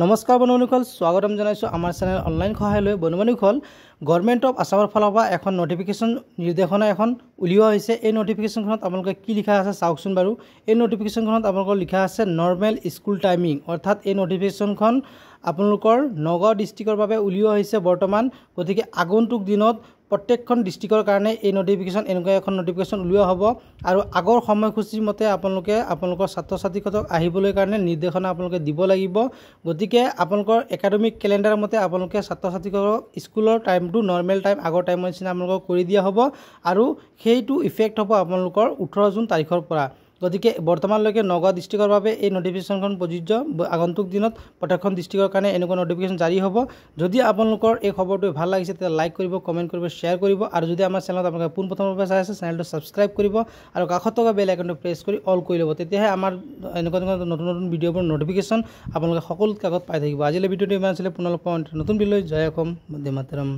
নমস্কাৰ বন্ধুসকল, স্বাগতম জনাইছোঁ আমাৰ চেনেল অনলাইন সহায়লৈ। বন্ধুসকল, গভৰ্ণমেণ্ট অফ আছামৰ ফালৰ পৰা এখন নটিফিকেশ্যন নিৰ্দেশনা এখন উলিওৱা হৈছে। এই নটিফিকেশ্যনখনত আপোনালোকে কি লিখা আছে চাওকচোন বাৰু। এই নটিফিকেশ্যনখনত আপোনালোকৰ লিখা আছে নৰ্মেল স্কুল টাইমিং, অৰ্থাৎ এই নটিফিকেশ্যনখন আপোনালোকৰ নগাঁও ডিষ্ট্ৰিক্টৰ বাবে উলিওৱা হৈছে বৰ্তমান। গতিকে আগন্তুক দিনত প্ৰত্যেকখন ডিষ্ট্ৰিক্টৰ কাৰণে এই নটিফিকেশ্যন এনেকুৱা এখন নটিফিকেশ্যন উলিওৱা হ'ব আৰু আগৰ সময়সূচী মতে আপোনালোকৰ ছাত্ৰ ছাত্ৰীসকলক আহিবলৈ কাৰণে নিৰ্দেশনা আপোনালোকে দিব লাগিব। গতিকে আপোনালোকৰ একাডেমিক কেলেণ্ডাৰ মতে আপোনালোকে ছাত্ৰ ছাত্ৰীসকলক স্কুলৰ টাইমটো নৰ্মেল টাইম আগৰ টাইমৰ নিচিনা আপোনালোকক কৰি দিয়া হ'ব আৰু সেইটো ইফেক্ট হ'ব আপোনালোকৰ 18 জুন তাৰিখৰ পৰা। গতিকে বৰ্তমানলৈকে নগাঁও ডিষ্ট্ৰিক্টৰ বাবে এই নটিফিকেশ্যনখন প্ৰযোজ্য। আগন্তুক দিনত প্ৰত্যেকখন ডিষ্ট্ৰিক্টৰ কাৰণে এনেকুৱা নটিফিকেশ্যন জাৰি হ'ব। যদি আপোনালোকৰ এই খবৰটো ভাল লাগিছে তেতিয়া লাইক কৰিব, কমেণ্ট কৰিব, শ্বেয়াৰ কৰিব আৰু যদি আমাৰ চেনেলত আপোনালোকে পোনপ্ৰথমভাৱে চাই আছে চেনেলটো ছাবস্ক্ৰাইব কৰিব আৰু কাষত থকা বেল আইকনটো প্ৰেছ কৰি অল কৰি ল'ব। তেতিয়াহে আমাৰ এনেকুৱা নতুন নতুন ভিডিঅ'বোৰ নটিফিকেশ্যন আপোনালোকে সকলো কাগজ পাই থাকিব। আজিলৈ ভিডিঅ'টো ইমান আছিলে, পুনৰ লগ পাম নতুন ভিডিঅ'লৈ। জয় অসম, বন্দে মাতৰম।